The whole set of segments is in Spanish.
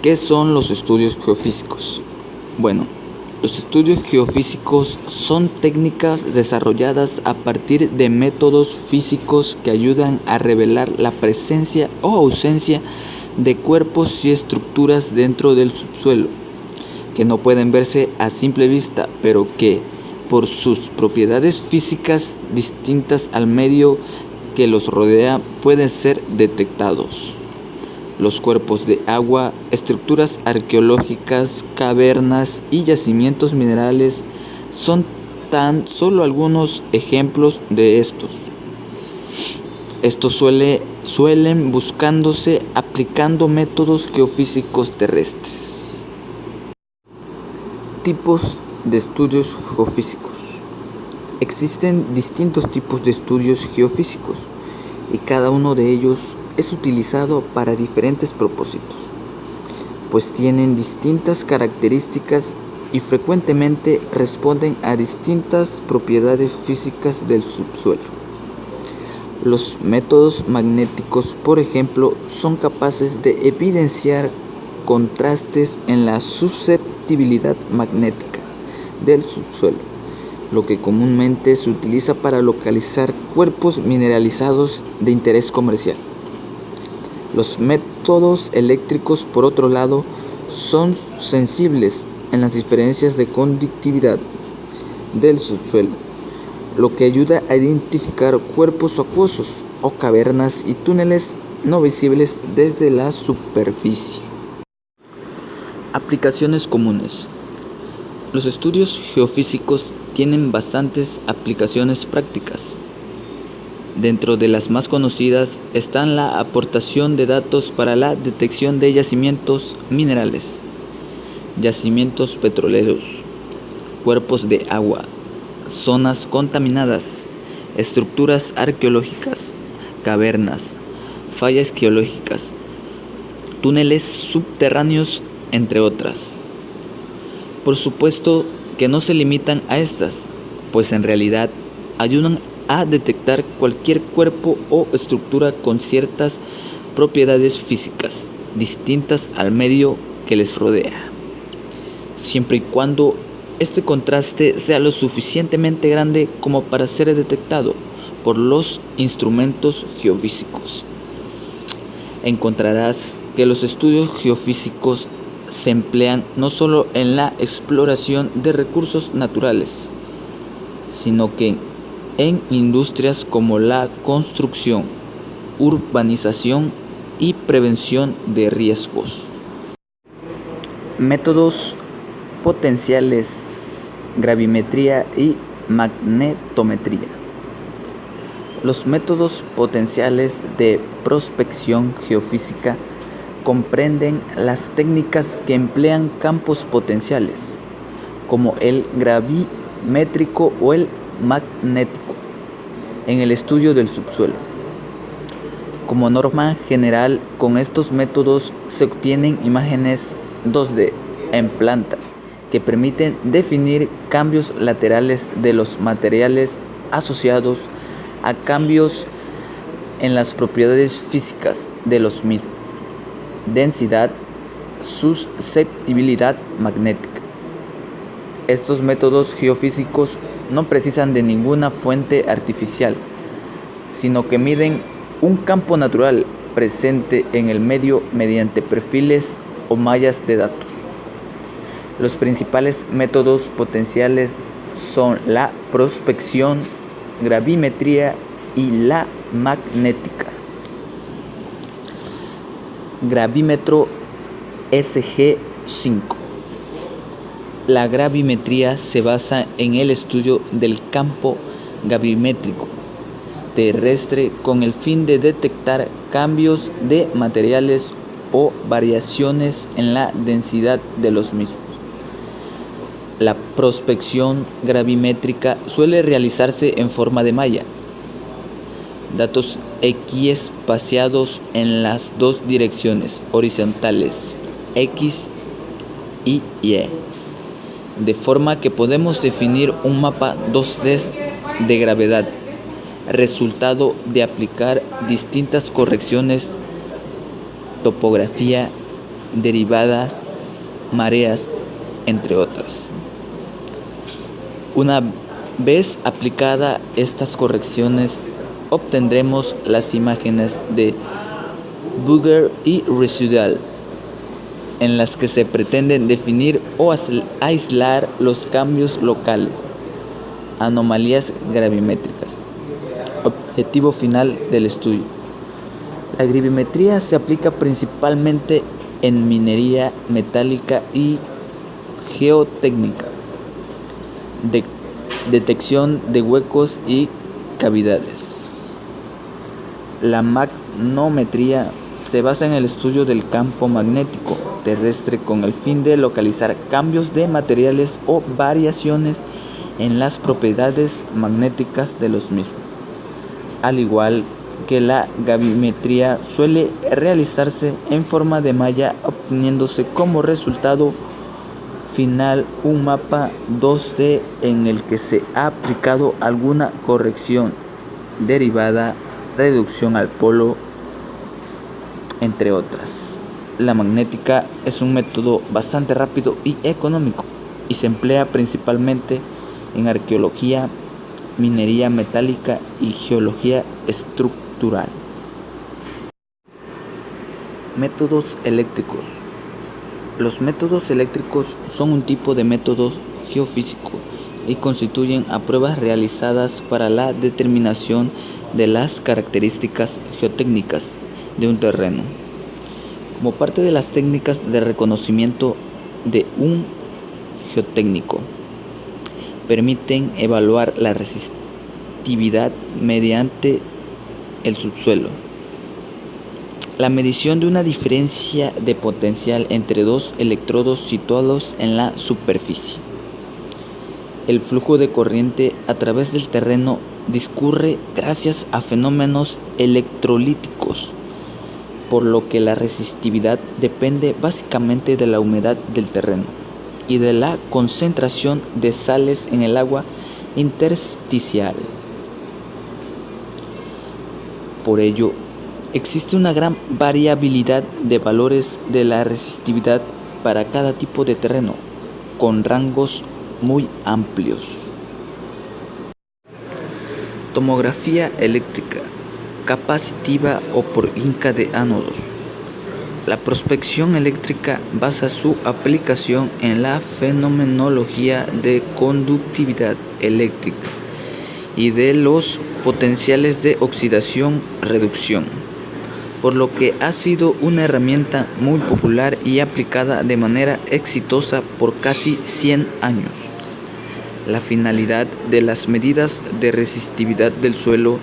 ¿Qué son los estudios geofísicos? Bueno, los estudios geofísicos son técnicas desarrolladas a partir de métodos físicos que ayudan a revelar la presencia o ausencia de cuerpos y estructuras dentro del subsuelo, que no pueden verse a simple vista, pero que, por sus propiedades físicas distintas al medio que los rodea, pueden ser detectados. Los cuerpos de agua, estructuras arqueológicas, cavernas y yacimientos minerales son tan solo algunos ejemplos de estos. Estos suelen buscándose aplicando métodos geofísicos terrestres. Tipos de estudios geofísicos. Existen distintos tipos de estudios geofísicos y cada uno de ellos es utilizado para diferentes propósitos, pues tienen distintas características y frecuentemente responden a distintas propiedades físicas del subsuelo. Los métodos magnéticos, por ejemplo, son capaces de evidenciar contrastes en la susceptibilidad magnética del subsuelo, lo que comúnmente se utiliza para localizar cuerpos mineralizados de interés comercial. Los métodos eléctricos, por otro lado, son sensibles en las diferencias de conductividad del subsuelo, lo que ayuda a identificar cuerpos acuosos o cavernas y túneles no visibles desde la superficie. Aplicaciones comunes. Los estudios geofísicos tienen bastantes aplicaciones prácticas. Dentro de las más conocidas están la aportación de datos para la detección de yacimientos minerales, yacimientos petroleros, cuerpos de agua, zonas contaminadas, estructuras arqueológicas, cavernas, fallas geológicas, túneles subterráneos, entre otras. Por supuesto que no se limitan a estas, pues en realidad ayudan a detectar cualquier cuerpo o estructura con ciertas propiedades físicas distintas al medio que les rodea, siempre y cuando este contraste sea lo suficientemente grande como para ser detectado por los instrumentos geofísicos. Encontrarás que los estudios geofísicos se emplean no solo en la exploración de recursos naturales, sino que en industrias como la construcción, urbanización y prevención de riesgos. Métodos potenciales, gravimetría y magnetometría. Los métodos potenciales de prospección geofísica comprenden las técnicas que emplean campos potenciales, como el gravimétrico o el magnético, en el estudio del subsuelo. Como norma general, con estos métodos se obtienen imágenes 2D en planta que permiten definir cambios laterales de los materiales asociados a cambios en las propiedades físicas de los mismos: densidad, susceptibilidad magnética. Estos métodos geofísicos no precisan de ninguna fuente artificial, sino que miden un campo natural presente en el medio mediante perfiles o mallas de datos. Los principales métodos potenciales son la prospección, gravimetría y la magnética. Gravímetro SG5. La gravimetría se basa en el estudio del campo gravimétrico terrestre con el fin de detectar cambios de materiales o variaciones en la densidad de los mismos. La prospección gravimétrica suele realizarse en forma de malla, datos equiespaciados en las dos direcciones horizontales, X y Y, de forma que podemos definir un mapa 2D de gravedad, resultado de aplicar distintas correcciones, topografía derivadas, mareas, entre otras. Una vez aplicada estas correcciones, obtendremos las imágenes de Booger y residual, en las que se pretenden definir o aislar los cambios locales, anomalías gravimétricas. Objetivo final del estudio. La gravimetría se aplica principalmente en minería metálica y geotécnica, detección de huecos y cavidades. La magnometría se basa en el estudio del campo magnético terrestre con el fin de localizar cambios de materiales o variaciones en las propiedades magnéticas de los mismos. Al igual que la gravimetría, suele realizarse en forma de malla, obteniéndose como resultado final un mapa 2D en el que se ha aplicado alguna corrección, derivada, reducción al polo, entre otras. La magnética es un método bastante rápido y económico y se emplea principalmente en arqueología, minería metálica y geología estructural. Métodos eléctricos. Los métodos eléctricos son un tipo de método geofísico y constituyen a pruebas realizadas para la determinación de las características geotécnicas de un terreno. Como parte de las técnicas de reconocimiento de un geotécnico, permiten evaluar la resistividad mediante el subsuelo. La medición de una diferencia de potencial entre dos electrodos situados en la superficie. El flujo de corriente a través del terreno discurre gracias a fenómenos electrolíticos, por lo que la resistividad depende básicamente de la humedad del terreno y de la concentración de sales en el agua intersticial. Por ello, existe una gran variabilidad de valores de la resistividad para cada tipo de terreno, con rangos muy amplios. Tomografía eléctrica, capacitiva o por hinca de ánodos. La prospección eléctrica basa su aplicación en la fenomenología de conductividad eléctrica y de los potenciales de oxidación-reducción, por lo que ha sido una herramienta muy popular y aplicada de manera exitosa por casi 100 años. La finalidad de las medidas de resistividad del suelo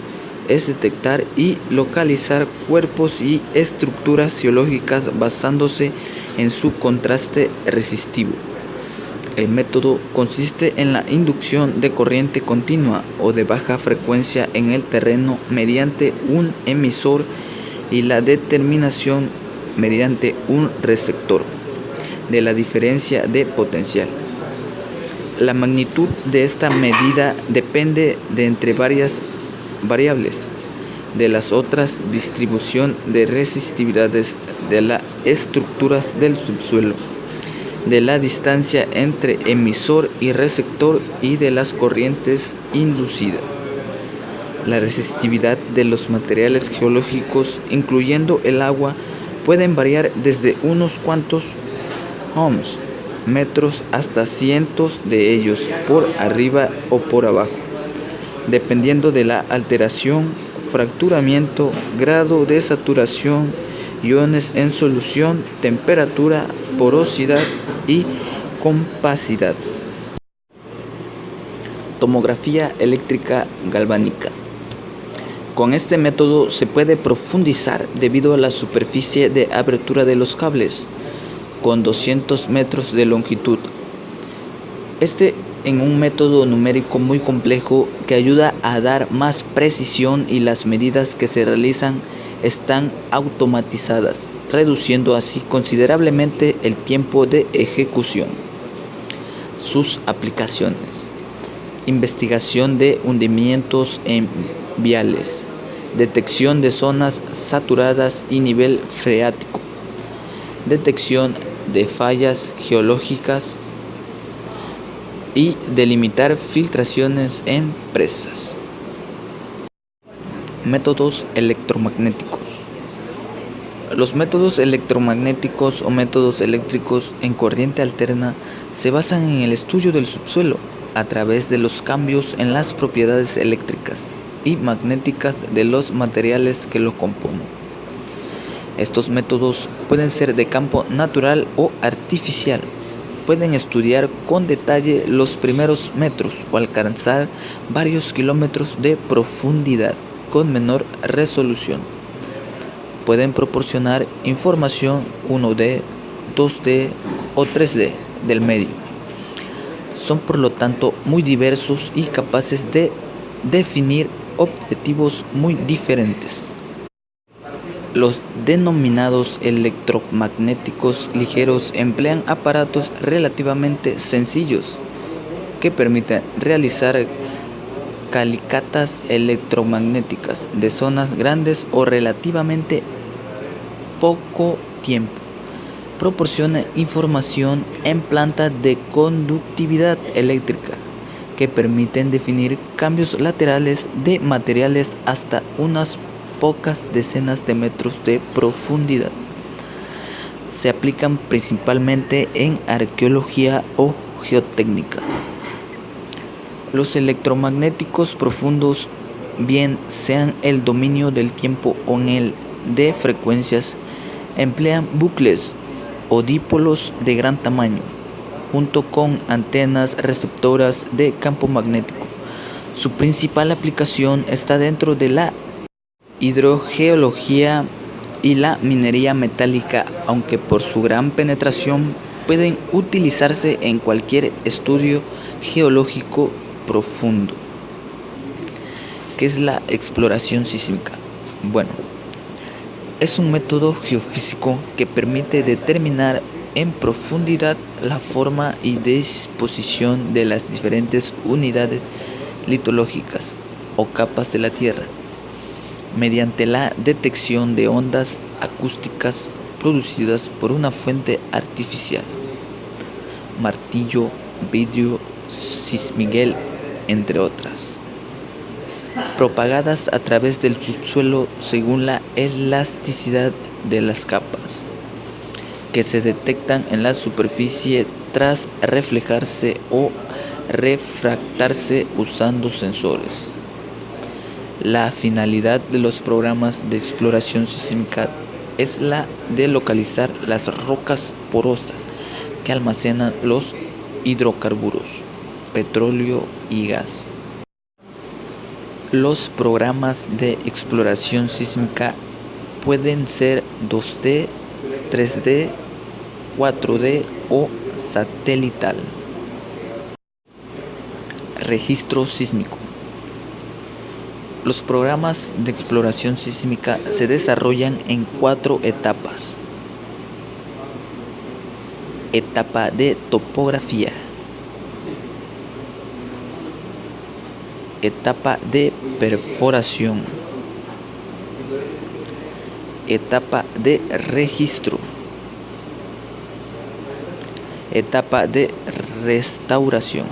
es detectar y localizar cuerpos y estructuras geológicas basándose en su contraste resistivo. El método consiste en la inducción de corriente continua o de baja frecuencia en el terreno mediante un emisor y la determinación mediante un receptor de la diferencia de potencial. La magnitud de esta medida depende de entre varias variables de las otras, distribución de resistividades de las estructuras del subsuelo, de la distancia entre emisor y receptor y de las corrientes inducidas. La resistividad de los materiales geológicos, incluyendo el agua, pueden variar desde unos cuantos ohms, metros, hasta cientos de ellos por arriba o por abajo, dependiendo de la alteración, fracturamiento, grado de saturación, iones en solución, temperatura, porosidad y compacidad. Tomografía eléctrica galvánica. Con este método se puede profundizar debido a la superficie de abertura de los cables, con 200 metros de longitud. En un método numérico muy complejo que ayuda a dar más precisión, y las medidas que se realizan están automatizadas, reduciendo así considerablemente el tiempo de ejecución. Sus aplicaciones: investigación de hundimientos en viales, detección de zonas saturadas y nivel freático, detección de fallas geológicas y delimitar filtraciones en presas. Métodos electromagnéticos. Los métodos electromagnéticos o métodos eléctricos en corriente alterna se basan en el estudio del subsuelo a través de los cambios en las propiedades eléctricas y magnéticas de los materiales que lo componen. Estos métodos pueden ser de campo natural o artificial. Pueden estudiar con detalle los primeros metros o alcanzar varios kilómetros de profundidad con menor resolución. Pueden proporcionar información 1D, 2D o 3D del medio. Son por lo tanto muy diversos y capaces de definir objetivos muy diferentes. Los denominados electromagnéticos ligeros emplean aparatos relativamente sencillos que permiten realizar calicatas electromagnéticas de zonas grandes o relativamente poco tiempo. Proporciona información en plantas de conductividad eléctrica que permiten definir cambios laterales de materiales hasta unas pocas decenas de metros de profundidad. Se aplican principalmente en arqueología o geotécnica. Los electromagnéticos profundos, bien sean el dominio del tiempo o en el de frecuencias, emplean bucles o dipolos de gran tamaño, junto con antenas receptoras de campo magnético. Su principal aplicación está dentro de la hidrogeología y la minería metálica, aunque por su gran penetración pueden utilizarse en cualquier estudio geológico profundo. ¿Qué es la exploración sísmica? Bueno, es un método geofísico que permite determinar en profundidad la forma y disposición de las diferentes unidades litológicas o capas de la Tierra, mediante la detección de ondas acústicas producidas por una fuente artificial, martillo, vidrio, cismiguel, entre otras, propagadas a través del subsuelo según la elasticidad de las capas, que se detectan en la superficie tras reflejarse o refractarse usando sensores. La finalidad de los programas de exploración sísmica es la de localizar las rocas porosas que almacenan los hidrocarburos, petróleo y gas. Los programas de exploración sísmica pueden ser 2D, 3D, 4D o satelital. Registro sísmico. Los programas de exploración sísmica se desarrollan en 4 etapas. Etapa de topografía. Etapa de perforación. Etapa de registro. Etapa de restauración.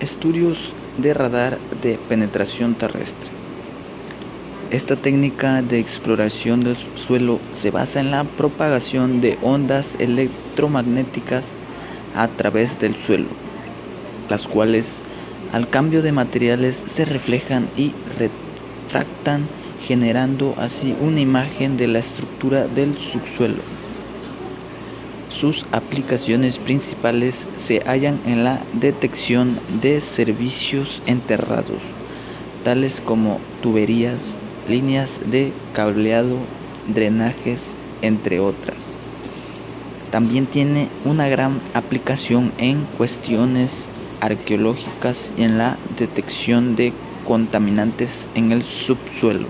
Estudios de radar de penetración terrestre. Esta técnica de exploración del subsuelo se basa en la propagación de ondas electromagnéticas a través del suelo, las cuales al cambio de materiales se reflejan y refractan, generando así una imagen de la estructura del subsuelo. Sus aplicaciones principales se hallan en la detección de servicios enterrados, tales como tuberías, líneas de cableado, drenajes, entre otras. También tiene una gran aplicación en cuestiones arqueológicas y en la detección de contaminantes en el subsuelo.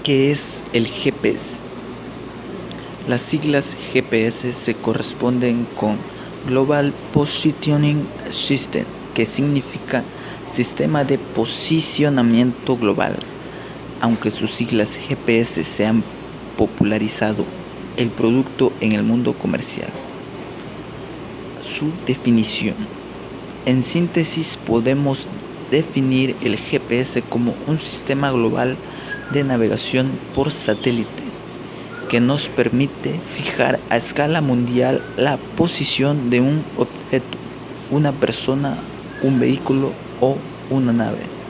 ¿Qué es el GPS? Las siglas GPS se corresponden con Global Positioning System, que significa Sistema de Posicionamiento Global. Aunque sus siglas GPS sean popularizado el producto en el mundo comercial. Su definición. En síntesis, podemos definir el GPS como un sistema global de navegación por satélite que nos permite fijar a escala mundial la posición de un objeto, una persona, un vehículo o una nave.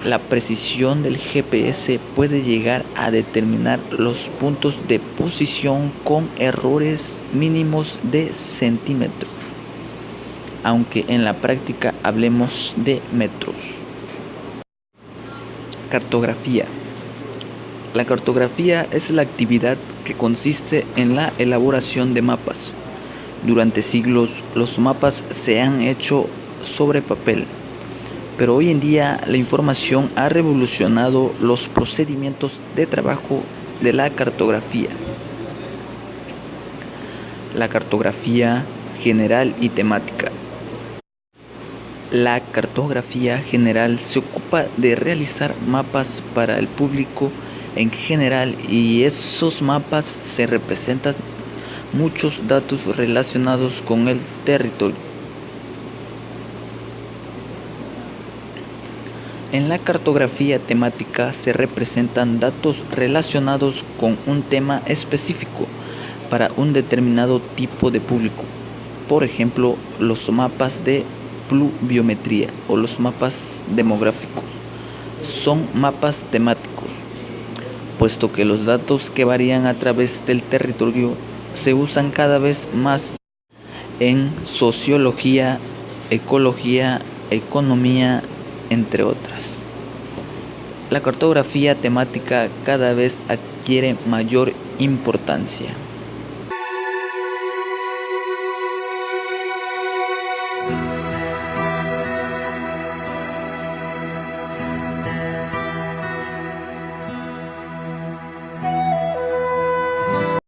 La precisión del GPS puede llegar a determinar los puntos de posición con errores mínimos de centímetro, aunque en la práctica hablemos de metros. Cartografía. La cartografía es la actividad que consiste en la elaboración de mapas. Durante siglos los mapas se han hecho sobre papel, pero hoy en día la información ha revolucionado los procedimientos de trabajo de la cartografía. La cartografía general y temática. La cartografía general se ocupa de realizar mapas para el público en general, y esos mapas se representan muchos datos relacionados con el territorio. En la cartografía temática se representan datos relacionados con un tema específico para un determinado tipo de público. Por ejemplo, los mapas de pluviometría o los mapas demográficos son mapas temáticos, puesto que los datos que varían a través del territorio se usan cada vez más en sociología, ecología, economía, entre otras. La cartografía temática cada vez adquiere mayor importancia.